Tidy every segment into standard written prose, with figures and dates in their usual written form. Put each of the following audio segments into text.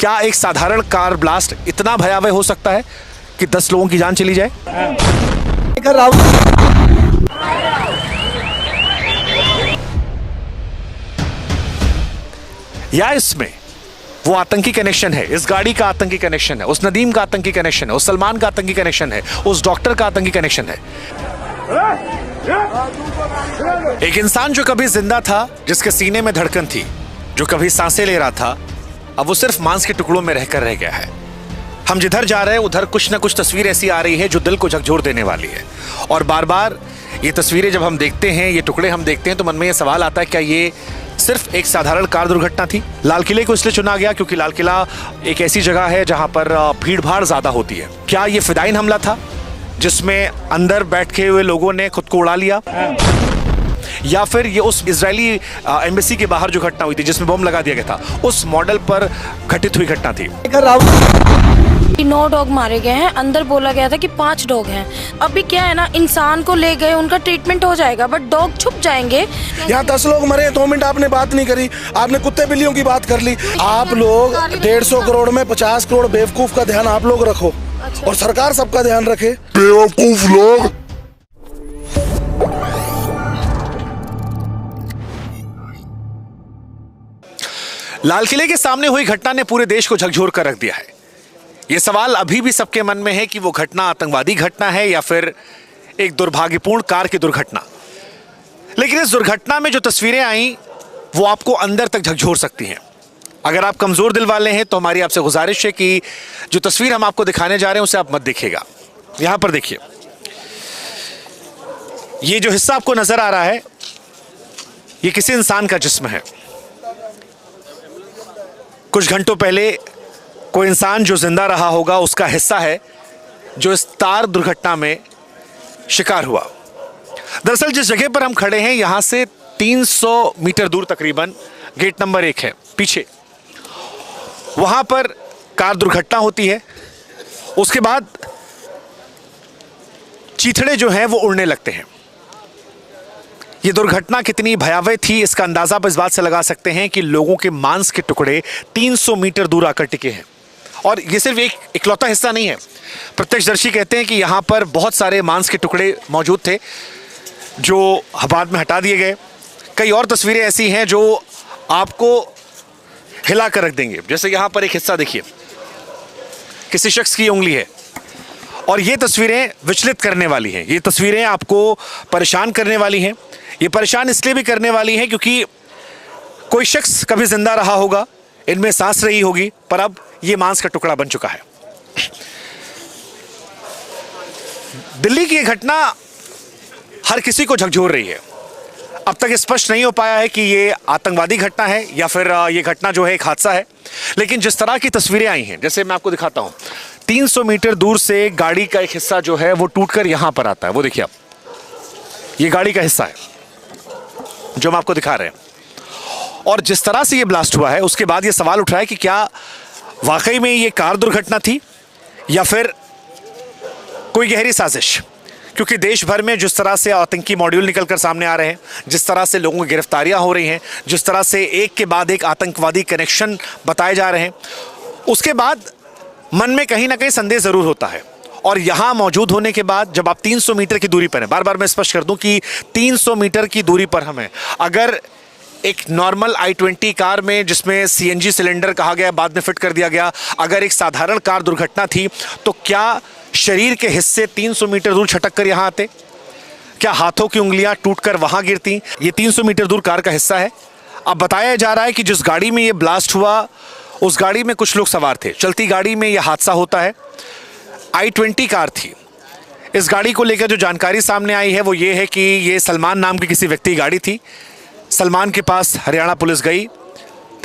क्या एक साधारण कार ब्लास्ट इतना भयावह हो सकता है कि 10 लोगों की जान चली जाए? या इसमें वो आतंकी कनेक्शन है, इस गाड़ी का आतंकी कनेक्शन है, उस नदीम का आतंकी कनेक्शन है, उस सलमान का आतंकी कनेक्शन है, उस डॉक्टर का आतंकी कनेक्शन है। एक इंसान जो कभी जिंदा था, जिसके सीने में धड़कन थी, जो कभी सांसें ले रहा था, अब वो सिर्फ मांस के टुकड़ों में रहकर रह गया है। हम जिधर जा रहे हैं उधर कुछ ना कुछ तस्वीर ऐसी आ रही है जो दिल को झकझोर देने वाली है। और बार बार ये तस्वीरें जब हम देखते हैं, ये टुकड़े हम देखते हैं, तो मन में ये सवाल आता है, क्या ये सिर्फ एक साधारण कार दुर्घटना थी? लाल किले को इसलिए चुना गया क्योंकि लाल किला एक ऐसी जगह है जहां पर भीड़ भाड़ ज्यादा होती है। क्या ये फिदाइन हमला था जिसमें अंदर बैठे हुए लोगों ने खुद को उड़ा लिया, या फिर ये उस इजरायली एम्बेसी के बाहर जो घटना हुई थी जिसमें बम लगा दिया गया था, उस मॉडल पर घटित हुई घटना थी? 9 डॉग मारे गए हैं, अंदर बोला गया था कि 5 डॉग हैं। अभी क्या है ना, इंसान को ले गए, उनका ट्रीटमेंट हो जाएगा, बट डॉग छुप जाएंगे। यहाँ 10 लोग मरे, 2 मिनट आपने बात नहीं करी, आपने कुत्ते बिल्लियों की बात कर ली। आप लोग 150 करोड़ में 50 करोड़ बेवकूफ का ध्यान आप लोग रखो। अच्छा। और सरकार सबका ध्यान रखे। बेवकूफ लोग। लाल किले के सामने हुई घटना ने पूरे देश को झकझोर कर रख दिया है। यह सवाल अभी भी सबके मन में है कि वो घटना आतंकवादी घटना है या फिर एक दुर्भाग्यपूर्ण कार की दुर्घटना। लेकिन इस दुर्घटना में जो तस्वीरें आई वो आपको अंदर तक झकझोर सकती हैं। अगर आप कमजोर दिल वाले हैं तो हमारी आपसे गुजारिश है कि जो तस्वीर हम आपको दिखाने जा रहे हैं उसे आप मत देखिएगा। यहां पर देखिए, ये जो हिस्सा आपको नजर आ रहा है ये किसी इंसान का जिस्म है। कुछ घंटों पहले कोई इंसान जो जिंदा रहा होगा उसका हिस्सा है जो इस तार दुर्घटना में शिकार हुआ। दरअसल जिस जगह पर हम खड़े हैं यहां से 300 मीटर दूर तकरीबन गेट नंबर 1 है पीछे, वहां पर कार दुर्घटना होती है। उसके बाद चीथड़े जो हैं वो उड़ने लगते हैं। ये दुर्घटना कितनी भयावह थी इसका अंदाजा आप इस बात से लगा सकते हैं कि लोगों के मांस के टुकड़े 300 मीटर दूर आकर टिके हैं। और ये सिर्फ एक इकलौता हिस्सा नहीं है। प्रत्यक्षदर्शी कहते हैं कि यहाँ पर बहुत सारे मांस के टुकड़े मौजूद थे जो बाद में हटा दिए गए। कई और तस्वीरें ऐसी हैं जो आपको हिला कर रख देंगे। जैसे यहाँ पर एक हिस्सा देखिए, किसी शख्स की उंगली है, और ये तस्वीरें विचलित करने वाली हैं। ये तस्वीरें आपको परेशान करने वाली हैं। ये परेशान इसलिए भी करने वाली हैं क्योंकि कोई शख्स कभी जिंदा रहा होगा, इनमें सांस रही होगी, पर अब ये मांस का टुकड़ा बन चुका है। दिल्ली की ये घटना हर किसी को झकझोर रही है। अब तक स्पष्ट नहीं हो पाया है कि ये आतंकवादी घटना है या फिर ये घटना जो है एक हादसा है। लेकिन जिस तरह की तस्वीरें आई हैं, जैसे मैं आपको दिखाता हूं, 300 मीटर दूर से गाड़ी का एक हिस्सा जो है वो टूटकर यहां पर आता है। वो देखिए आप, ये गाड़ी का हिस्सा है जो हम आपको दिखा रहे हैं। और जिस तरह से ये ब्लास्ट हुआ है उसके बाद ये सवाल उठ रहा है कि क्या वाकई में ये कार दुर्घटना थी या फिर कोई गहरी साजिश। क्योंकि देश भर में जिस तरह से आतंकी मॉड्यूल निकलकर सामने आ रहे हैं, जिस तरह से लोगों की गिरफ्तारियां हो रही हैं, जिस तरह से एक के बाद एक आतंकवादी कनेक्शन बताए जा रहे हैं, उसके बाद मन में कहीं ना कहीं संदेह जरूर होता है। और यहां मौजूद होने के बाद जब आप 300 मीटर की दूरी पर हैं, बार बार मैं स्पष्ट कर दूं कि 300 मीटर की दूरी पर हम हैं। अगर एक नॉर्मल i20 कार में जिसमें CNG सिलेंडर कहा गया बाद में फिट कर दिया गया, अगर एक साधारण कार दुर्घटना थी तो क्या शरीर के हिस्से 300 मीटर दूर छटक कर यहां आते? क्या हाथों की उंगलियां टूटकर वहां गिरती? ये 300 मीटर दूर कार का हिस्सा है। अब बताया जा रहा है कि जिस गाड़ी में ये ब्लास्ट हुआ उस गाड़ी में कुछ लोग सवार थे। चलती गाड़ी में यह हादसा होता है। i20 कार थी। इस गाड़ी को लेकर जो जानकारी सामने आई है वो ये है कि ये सलमान नाम के किसी व्यक्ति की गाड़ी थी। सलमान के पास हरियाणा पुलिस गई,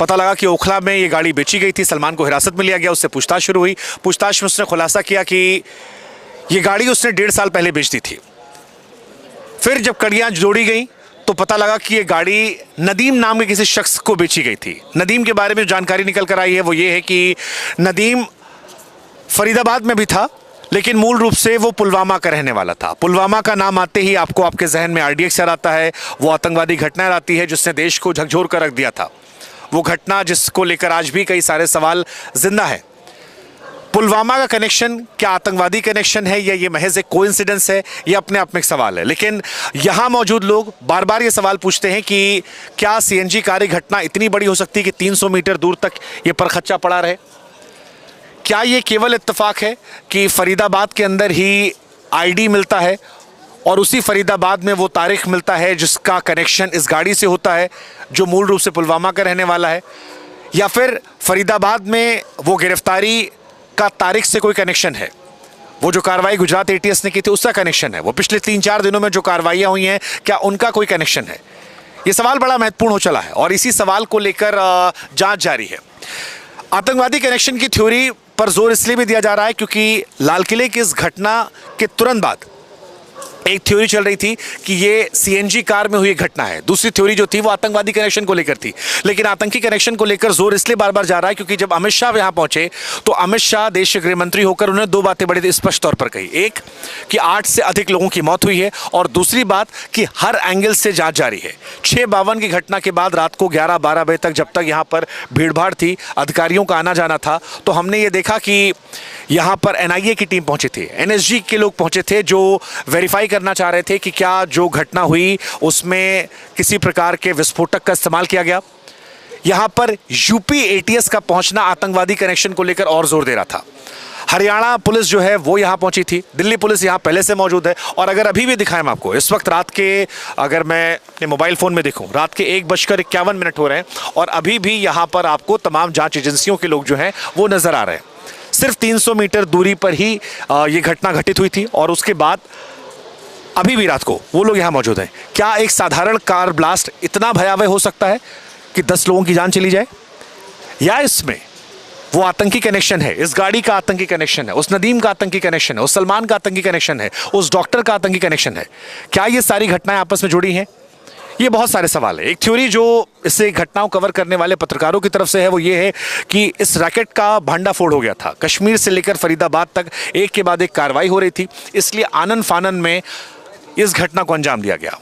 पता लगा कि ओखला में ये गाड़ी बेची गई थी। सलमान को हिरासत में लिया गया, उससे पूछताछ शुरू हुई। पूछताछ में उसने खुलासा किया कि ये गाड़ी उसने 1.5 साल पहले बेच दी थी। फिर जब कड़ियां जोड़ी गई तो पता लगा कि ये गाड़ी नदीम नाम के किसी शख्स को बेची गई थी। नदीम के बारे में जो जानकारी निकल कर आई है वो ये है कि नदीम फरीदाबाद में भी था, लेकिन मूल रूप से वो पुलवामा का रहने वाला था। पुलवामा का नाम आते ही आपको आपके जहन में RDX याद आता है, वो आतंकवादी घटना आती है जिसने देश को झकझोर कर रख दिया था। वो घटना जिसको लेकर आज भी कई सारे सवाल जिंदा है। पुलवामा का कनेक्शन क्या आतंकवादी कनेक्शन है या ये महज एक कोइंसिडेंस है, ये अपने आप में एक सवाल है। लेकिन यहाँ मौजूद लोग बार बार ये सवाल पूछते हैं कि क्या सीएनजी कार घटना इतनी बड़ी हो सकती है कि 300 मीटर दूर तक ये परखच्चा पड़ा रहे? क्या ये केवल इत्तेफाक है कि फरीदाबाद के अंदर ही आईडी मिलता है और उसी फरीदाबाद में वो तारिक मिलता है जिसका कनेक्शन इस गाड़ी से होता है जो मूल रूप से पुलवामा का रहने वाला है, या फिर फरीदाबाद में वो गिरफ्तारी का तारिक से कोई कनेक्शन है? वो जो कार्रवाई गुजरात एटीएस ने की थी उसका कनेक्शन है? वो पिछले 3-4 दिनों में जो कार्रवाइयाँ हुई हैं क्या उनका कोई कनेक्शन है? ये सवाल बड़ा महत्वपूर्ण हो चला है और इसी सवाल को लेकर जांच जारी है। आतंकवादी कनेक्शन की थ्योरी पर जोर इसलिए भी दिया जा रहा है क्योंकि लाल किले की इस घटना के तुरंत बाद एक थ्योरी चल रही थी कि ये सीएनजी कार में हुई घटना है। दूसरी थ्योरी जो थी वो आतंकवादी कनेक्शन को लेकर थी। लेकिन आतंकी कनेक्शन को लेकर जोर इसलिए बार बार जा रहा है क्योंकि जब अमित शाह यहां पहुंचे तो अमित शाह देश के गृह मंत्री होकर उन्होंने 2 बातें बड़े स्पष्ट तौर पर कही। एक कि 8 से अधिक लोगों की मौत हुई है और दूसरी बात कि हर एंगल से जांच जारी है। 6:52 की घटना के बाद रात को 11-12 बजे तक जब तक यहां पर भीड़भाड़ थी, अधिकारियों का आना जाना था, तो हमने ये देखा कि यहाँ पर एनआईए की टीम पहुंची थी, एनएसजी के लोग पहुंचे थे जो वेरीफाई करना चाह रहे थे कि क्या जो घटना हुई उसमें किसी प्रकार के विस्फोटक का इस्तेमाल किया गया। यहाँ पर यूपी एटीएस का पहुंचना आतंकवादी कनेक्शन को लेकर और जोर दे रहा था। हरियाणा पुलिस जो है वो यहाँ पहुंची थी, दिल्ली पुलिस यहाँ पहले से मौजूद है। और अगर अभी भी दिखाएं मैं आपको, इस वक्त रात के, अगर मैं अपने मोबाइल फ़ोन में देखूं, रात के 1:51 हो रहे हैं और अभी भी यहाँ पर आपको तमाम जांच एजेंसियों के लोग जो हैं वो नज़र आ रहे हैं। सिर्फ 300 मीटर दूरी पर ही ये घटना घटित हुई थी और उसके बाद अभी भी रात को वो लोग यहाँ मौजूद हैं। क्या एक साधारण कार ब्लास्ट इतना भयावह हो सकता है कि 10 लोगों की जान चली जाए, या इसमें वो आतंकी कनेक्शन है, इस गाड़ी का आतंकी कनेक्शन है, उस नदीम का आतंकी कनेक्शन है, उस सलमान का आतंकी कनेक्शन है, उस डॉक्टर का आतंकी कनेक्शन है? क्या ये सारी घटनाएं आपस में जुड़ी हैं? ये बहुत सारे सवाल है। एक थ्योरी जो इससे घटनाओं कवर करने वाले पत्रकारों की तरफ से है वो ये है कि इस रैकेट का भंडाफोड़ हो गया था। कश्मीर से लेकर फरीदाबाद तक एक के बाद एक कार्रवाई हो रही थी, इसलिए आनन फानन में इस घटना को अंजाम दिया गया।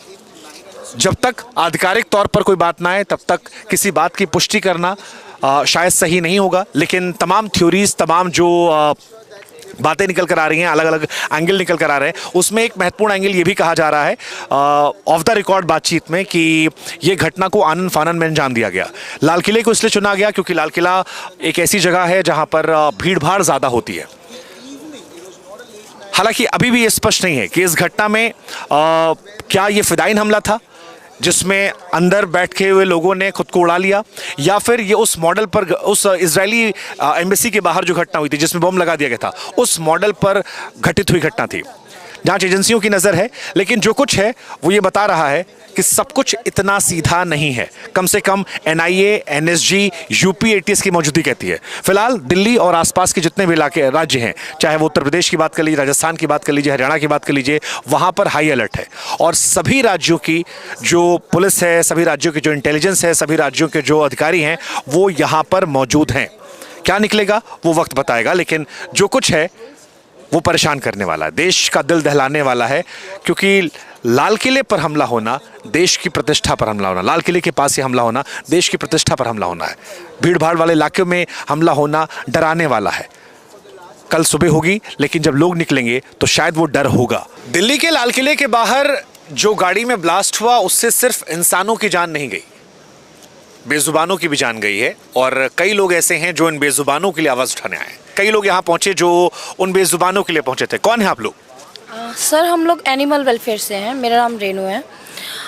जब तक आधिकारिक तौर पर कोई बात ना आए तब तक किसी बात की पुष्टि करना शायद सही नहीं होगा। लेकिन तमाम थ्योरीज, तमाम जो बातें निकल कर आ रही हैं, अलग अलग एंगल निकल कर आ रहे हैं, उसमें एक महत्वपूर्ण एंगल ये भी कहा जा रहा है ऑफ द रिकॉर्ड बातचीत में कि ये घटना को आनन फानन में अंजाम दिया गया। लाल किले को इसलिए चुना गया क्योंकि लाल किला एक ऐसी जगह है जहां पर भीड़ भाड़ ज़्यादा होती है। हालांकि अभी भी ये स्पष्ट नहीं है कि इस घटना में क्या ये फिदाइन हमला था जिसमें अंदर बैठे हुए लोगों ने खुद को उड़ा लिया, या फिर ये उस मॉडल पर, उस इजरायली एम्बेसी के बाहर जो घटना हुई थी जिसमें बम लगा दिया गया था, उस मॉडल पर घटित हुई घटना थी। जांच एजेंसियों की नज़र है, लेकिन जो कुछ है वो ये बता रहा है कि सब कुछ इतना सीधा नहीं है। कम से कम एनआईए, एनएसजी, यूपी एटीएस की मौजूदगी कहती है। फिलहाल दिल्ली और आसपास के जितने भी इलाके, राज्य हैं, चाहे वो उत्तर प्रदेश की बात कर लीजिए, राजस्थान की बात कर लीजिए, हरियाणा की बात कर लीजिए, वहाँ पर हाई अलर्ट है। और सभी राज्यों की जो पुलिस है, सभी राज्यों की जो इंटेलिजेंस है, सभी राज्यों के जो अधिकारी हैं वो यहाँ पर मौजूद हैं। क्या निकलेगा वो वक्त बताएगा, लेकिन जो कुछ है वो परेशान करने वाला है, देश का दिल दहलाने वाला है। क्योंकि लाल किले पर हमला होना देश की प्रतिष्ठा पर हमला होना, लाल किले के पास ही हमला होना देश की प्रतिष्ठा पर हमला होना है। भीड़ भाड़ वाले इलाके में हमला होना डराने वाला है। कल सुबह होगी, लेकिन जब लोग निकलेंगे तो शायद वो डर होगा। दिल्ली के लाल किले के बाहर जो गाड़ी में ब्लास्ट हुआ उससे सिर्फ इंसानों की जान नहीं गई, बेजुबानों की भी जान गई है। और कई लोग ऐसे हैं जो इन बेजुबानों के लिए आवाज़ उठाने आए। कई लोग यहाँ पहुंचे जो उन बेजुबानों के लिए पहुंचे थे। कौन है आप लोग? सर हम लोग एनिमल वेलफेयर से हैं, मेरा नाम रेनू है।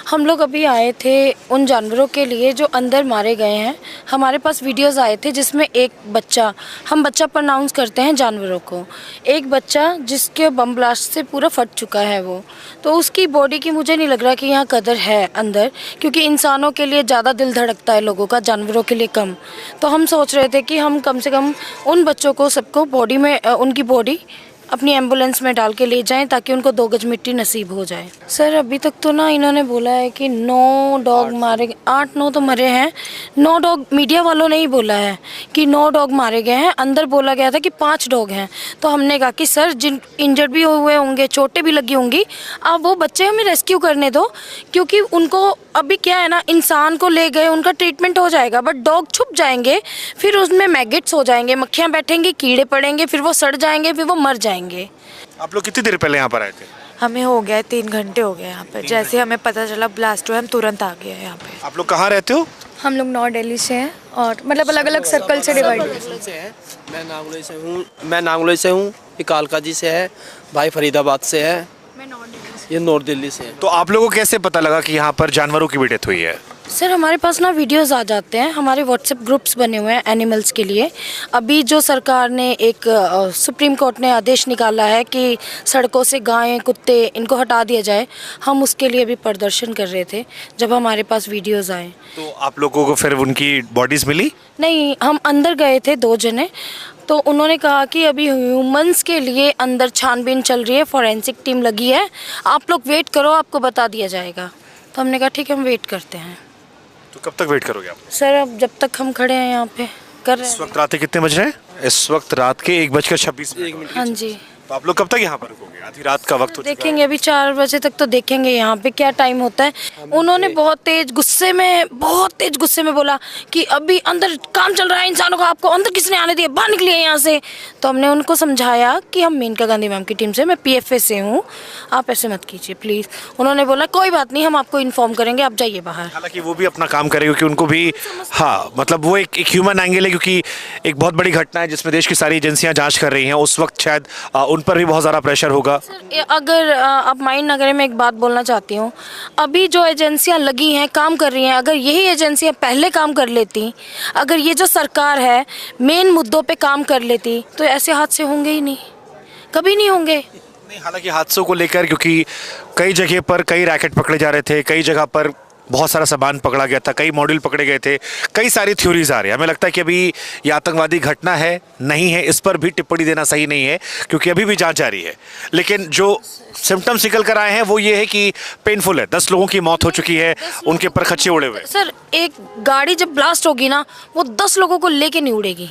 हम लोग अभी आए थे उन जानवरों के लिए जो अंदर मारे गए हैं। हमारे पास वीडियोस आए थे जिसमें एक बच्चा, हम बच्चा प्रोनाउंस करते हैं जानवरों को, एक बच्चा जिसके बम ब्लास्ट से पूरा फट चुका है वो, तो उसकी बॉडी की मुझे नहीं लग रहा कि यहाँ कदर है अंदर, क्योंकि इंसानों के लिए ज़्यादा दिल धड़कता है लोगों का, जानवरों के लिए कम। तो हम सोच रहे थे कि हम कम से कम उन बच्चों को, सबको बॉडी में, उनकी बॉडी अपनी एम्बुलेंस में डाल के ले जाएं ताकि उनको 2 गज मिट्टी नसीब हो जाए। सर अभी तक तो ना इन्होंने बोला है कि 9 डॉग मारे, 8-9 तो मरे हैं, 9 डॉग मीडिया वालों ने ही बोला है कि 9 डॉग मारे गए हैं। अंदर बोला गया था कि 5 डॉग हैं। तो हमने कहा कि सर जिन इंजर्ड भी हुए होंगे, चोटें भी लगी होंगी, आप वो बच्चे हमें रेस्क्यू करने दो, क्योंकि उनको अभी क्या है ना, इंसान को ले गए उनका ट्रीटमेंट हो जाएगा, बट डॉग छुप जाएंगे, फिर उसमें मैगेट्स हो जाएंगे, मक्खियाँ बैठेंगी, कीड़े पड़ेंगे, फिर वो सड़ जाएंगे, फिर वो मर जाएंगे। आप लोग कितनी देर पहले यहाँ पर आए थे? हमें हो गया है 3 घंटे हो गए यहाँ पे। जैसे हमें पता चला ब्लास्ट हुआ, हम तुरंत आ गए यहाँ पे। आप लोग कहाँ रहते हो? हम लोग नॉर्थ दिल्ली से हैं और मतलब अलग अलग सर्कल से डिवाइड हैं। मैं नांगलोई से हूँ, ये कालका जी से है, भाई फरीदाबाद से है, ये नॉर्थ दिल्ली से है। तो आप लोगों को कैसे पता लगा कि यहाँ पर जानवरों की भी डेथ हुई है? सर हमारे पास ना वीडियोस आ जाते हैं, हमारे व्हाट्सएप ग्रुप्स बने हुए हैं एनिमल्स के लिए। अभी जो सरकार ने एक सुप्रीम कोर्ट ने आदेश निकाला है कि सड़कों से गायें, कुत्ते इनको हटा दिया जाए, हम उसके लिए भी प्रदर्शन कर रहे थे जब हमारे पास वीडियोस आए। तो आप लोगों को फिर उनकी बॉडीज मिली? नहीं, हम अंदर गए थे 2 जने, तो उन्होंने कहा कि अभी ह्यूमंस के लिए अंदर छानबीन चल रही है, फॉरेंसिक टीम लगी है, आप लोग वेट करो, आपको बता दिया जाएगा। तो हमने कहा ठीक है, हम वेट करते हैं। तो कब तक वेट करोगे आप? सर अब जब तक हम खड़े हैं यहाँ पे कर रहे हैं। इस वक्त रात के कितने बज रहे हैं? इस वक्त रात के 1:26। हाँ जी, तो आप लोग कब तक यहाँ पर रुकोगे? आधी रात का वक्त हो चुका है। देखेंगे अभी 4 बजे तक तो देखेंगे यहाँ पे क्या टाइम होता है। उन्होंने बहुत तेज गुस्से में बोला कि अभी अंदर काम चल रहा है इंसानों का, आपको अंदर किसने आने दिया, बाहर निकलिए यहाँ से। तो हमने उनको समझाया कि हम मेनका गांधी मैम की टीम से, मैं PFA से हूँ, आप ऐसे मत कीजिए प्लीज़। उन्होंने बोला कोई बात नहीं, हम आपको इन्फॉर्म करेंगे, आप जाइए बाहर। हालांकि वो भी अपना काम करे, क्योंकि उनको भी हाँ मतलब वो एक ह्यूमन एंगल है, क्योंकि एक बहुत बड़ी घटना है जिसमें देश की सारी एजेंसियां जांच कर रही हैं। उस वक्त शायद उन पर भी बहुत ज़्यादा प्रेशर होगा। सर अगर आप माइंड ना करें, मैं एक बात बोलना चाहती हूँ। अभी जो एजेंसियां लगी हैं, काम कर रही हैं, अगर यही एजेंसियां पहले काम कर लेती, अगर ये जो सरकार है मेन मुद्दों पे काम कर लेती, तो ऐसे हादसे होंगे ही नहीं, कभी नहीं होंगे। नहीं, हालांकि हादसों को लेकर क्योंकि कई जगह पर कई रैकेट पकड़े जा रहे थे, कई जगह पर बहुत सारा सामान पकड़ा गया था, कई मॉड्यूल पकड़े गए थे, कई सारी थ्योरीज आ रही है। हमें लगता है कि अभी ये आतंकवादी घटना है नहीं है, इस पर भी टिप्पणी देना सही नहीं है, क्योंकि अभी भी जांच जारी है। लेकिन जो सिम्टम्स निकल कर आए हैं वो ये है कि पेनफुल है। 10 लोगों की मौत हो चुकी है, उनके ऊपर खच्चे उड़े हुए। सर एक गाड़ी जब ब्लास्ट होगी ना, वो 10 लोगों को लेके नहीं उड़ेगी।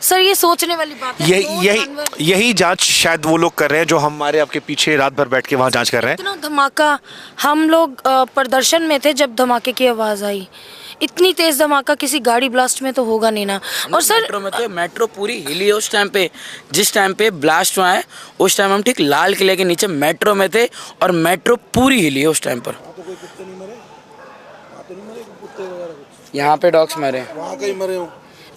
सर ये सोचने वाली बात है। यही जांच शायद वो लोग कर रहे हैं जो हमारे आपके पीछे रात भर बैठ के वहाँ जांच कर रहे हैं। इतना धमाका, हम लोग प्रदर्शन में थे जब धमाके की आवाज़ आई, इतनी तेज धमाका किसी गाड़ी ब्लास्ट में तो होगा नहीं ना। और सर मेट्रो में तो मेट्रो पूरी हिली है उस टाइम पे, जिस टाइम पे ब्लास्ट हुआ है उस टाइम हम ठीक लाल किले के नीचे मेट्रो में थे और मेट्रो पूरी हिली है उस टाइम पर। यहाँ पे डॉग्स मरे, वहाँ कहीं मरे हो?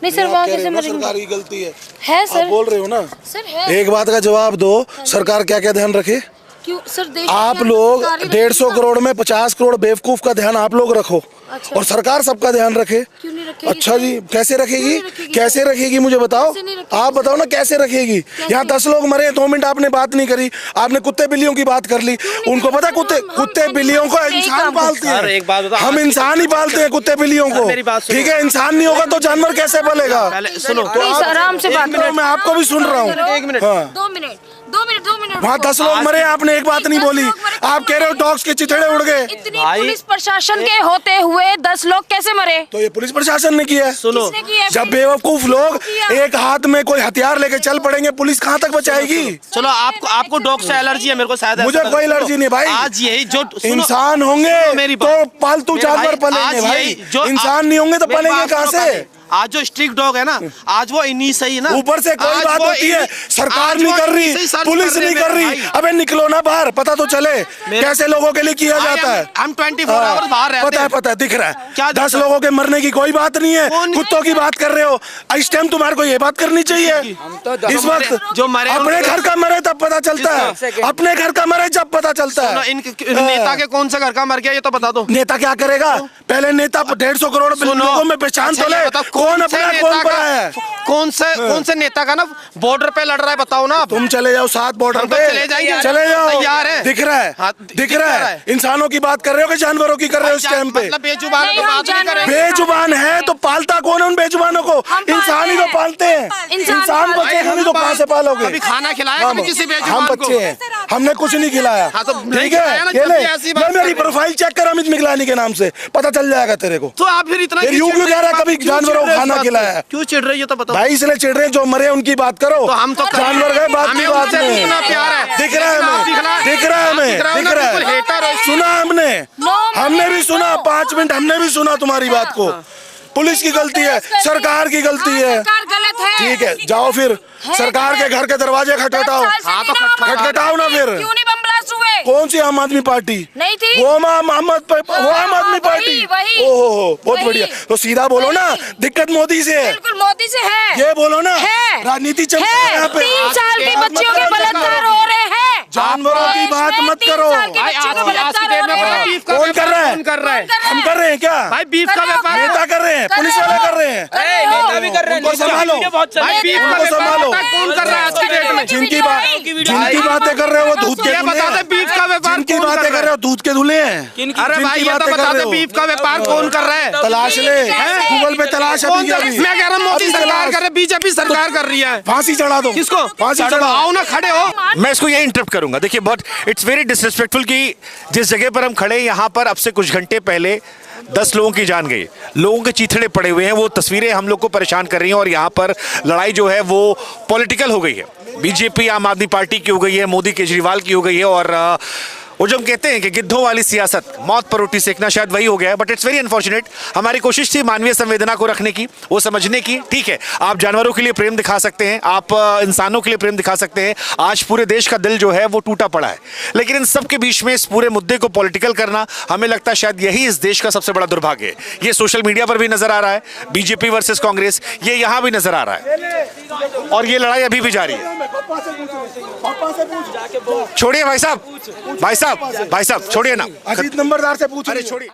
नहीं सर, वहाँ कैसे मरेंगे? सरकार की गलती है सर, आप बोल रहे हो ना सर है। एक बात का जवाब दो, सरकार क्या क्या ध्यान रखे? क्यों सर, देश आप लोग 150 करोड़ में 50 करोड़ बेवकूफ का ध्यान आप लोग रखो। अच्छा। और सरकार सबका ध्यान रखे। क्यों नहीं रखेगी? अच्छा जी, कैसे रखेगी? कैसे रखेगी मुझे बताओ, कैसे नहीं रखेगी? आप बताओ ना कैसे रखेगी? यहाँ 10 लोग मरे, 2 मिनट आपने बात नहीं करी, आपने कुत्ते बिल्लियों की बात कर ली। उनको पता कुत्ते बिल्लियों को इंसान पालते हैं, हम इंसान ही पालते हैं कुत्ते बिल्लियों को, ठीक है? इंसान नहीं होगा तो जानवर कैसे पलेगा? सुनो तो आराम से बात करो, मैं आपको भी सुन रहा हूँ। 2 मिनट वहाँ 10 लोग मरे, आपने एक बात नहीं बोली, आप कह रहे हो डॉग्स के चिथड़े उड़ गए। इतनी पुलिस प्रशासन के होते हुए 10 लोग कैसे मरे? तो ये पुलिस प्रशासन ने किया है। सुनो, जब बेवकूफ लोग एक हाथ में कोई हथियार लेके चल पड़ेंगे, पुलिस कहाँ तक बचाएगी? चलो आपको डॉग से एलर्जी है, मेरे को शायद। मुझे कोई एलर्जी नहीं भाई। आज यही जो इंसान होंगे तो पालतू जानवर पलेंगे भाई, इंसान नहीं होंगे तो पलेंगे कहाँ से? आज जो स्ट्रिक्ट डॉग है ना, आज वो इन्हीं से ही ना। ऊपर से कोई बात होती है, सरकार नहीं कर रही, पुलिस नहीं कर रही। अबे निकलो ना बाहर, पता तो चले कैसे लोगों के लिए किया जाता है। हम 24 आवर्स बाहर रहते हैं। पता है दिख रहा है। 10 लोगों के मरने की कोई बात नहीं है, कुत्तों की बात कर रहे हो। इस टाइम तुम्हारे को ये बात करनी चाहिए। इस वक्त जो मरे, अपने घर का मरे तब पता चलता है, अपने घर का मरे जब पता चलता है। नेता के कौन सा घर का मर गया ये तो बता दो। नेता क्या करेगा? पहले नेता 150 करोड़ लोगों में पहचान तो ले, कौन अपना है, कौन पराया है? कौन से नेता का ना बॉर्डर पे लड़ रहा है, बताओ ना आप। तुम चले जाओ साथ बॉर्डर हम तो पे, चले जाएंगे, चले जाओ, तैयार है। दिख रहा है, हाँ, दिख रहा है। इंसानों की बात कर रहे हो कि जानवरों की कर रहे हो इस टाइम पे? मतलब बेजुबान नहीं, तो हम बात नहीं जानवर- करेंगे। बेजुबान है तो पालता कौन है उन बेजुबानों को? इंसान ही तो पालते हैं। इंसान बचेगा नहीं तो कहाँ से पालोगे? कभी खाना खिलाया कभी किसी हम बेजुबान को? बच्चे हैं, हमने कुछ नहीं खिलाया। हाँ, तो नहीं ठीक खिलाया ना, है, ये जब ले, भी ऐसी बात ले मेरी कर रहे हो। प्रोफाइल चेक कर अमित मिगलानी के नाम से, पता चल जाएगा तेरे को। तो आप फिर इतना फिर यूं क्यों कह रहा है कभी जानवरों को खाना खिलाया? क्यों चिढ़ रही हो तो बताओ। भाई इसलिए चिढ़ रहे हैं, जो मरे उनकी बात करो। तो हम तो जानवर गए बात की बात नहीं। इतना प्यार है, दिख रहा है हमें, दिख रहा है हमें, दिख रहा है। सुना हमने भी सुना, 5 मिनट हमने भी सुना तुम्हारी बात को। पुलिस की गलती है, सरकार की गलती है। सरकार गलत है। ठीक है, जाओ फिर सरकार के घर के दरवाजे खटखटाओ। हाँ तो खटखटाओ ना फिर। क्यों नहीं बम ब्लास्ट हुए? कौन सी आम आदमी पार्टी? नहीं थी। वो आम आदमी पार्टी। वही। ओहो, बहुत वही। बढ़िया। तो सीधा बोलो ना, दिक्कत मोदी से है। बिल्कुल मोदी से है। ये बोलो ना, है। राजनीति चल रही है यहाँ पे। 3 साल की बच्चियों के बलात्कार हो रहे हैं। जानवरों की बात मत करो। कौन कर रहा है? कौन कर रहा है? हम कर रहे हैं क्या? भाई बीफ का व्यापार नेता कर रहे हैं, पुलिस वाले कर रहे हैं। नेता भी कर रहे हैं, उनको संभालो। भाई बीफ का उनको व्यापार संभालो। होता है, कौन कर रहा है आज की डेट में? जिनकी बातें कर रहे हो वो दूध के ये दूल्हे बता दे हैं। बीफ का व्यापार जिनकी कौन बातें कर कर रहा रहे हो दूध के दूल्हे हैं। अरे भाई ये तो बातें बता कर दे रहे हो। बीफ का व्यापार कौन कर रहा है? तलाश ले, गूगल पे तलाश कौन अभी कर- अभी। मैं कह रहा हूँ मोदी अभी सरकार तलाश। कर रही है, बीजेपी सरकार कर रही है। फांसी चढ़ा दो। किसको? फांसी चढ़ो, चढ़ाओ। आओ ना, खड़े हो। मैं इसको ये इंटरप्ट करूंगा। देखिए बहुत इट्स वेरी डिसरिस्पेक्टफुल कि जिस जगह पर हम खड़े हैं यहाँ पर अब से कुछ घंटे पहले 10 लोगों की जान गई, लोगों के चीथड़े पड़े हुए हैं, वो तस्वीरें हम लोग को परेशान कर रही हैं और यहाँ पर लड़ाई जो है वो पॉलिटिकल हो गई है। बीजेपी आम आदमी पार्टी की हो गई है, मोदी केजरीवाल की हो गई है और वो जो हम कहते हैं कि गिद्धों वाली सियासत, मौत पर रोटी सेकना, शायद वही हो गया है। But it's very unfortunate. हमारी कोशिश थी मानवीय संवेदना को रखने की, वो समझने की। ठीक है, आप जानवरों के लिए प्रेम दिखा सकते हैं, आप इंसानों के लिए प्रेम दिखा सकते हैं। आज पूरे देश का दिल जो है वो टूटा पड़ा है, लेकिन इन सब के बीच में इस पूरे मुद्दे को पॉलिटिकल करना, हमें लगता है शायद यही इस देश का सबसे बड़ा दुर्भाग्य है। ये सोशल मीडिया पर भी नजर आ रहा है, बीजेपी वर्सेस कांग्रेस, ये यहाँ भी नजर आ रहा है और ये लड़ाई अभी भी जारी है। छोड़िए भाई साहब, भाई साहब, भाई साहब छोड़िए ना। अजीत नंबरदार से पूछ। अरे छोड़िए।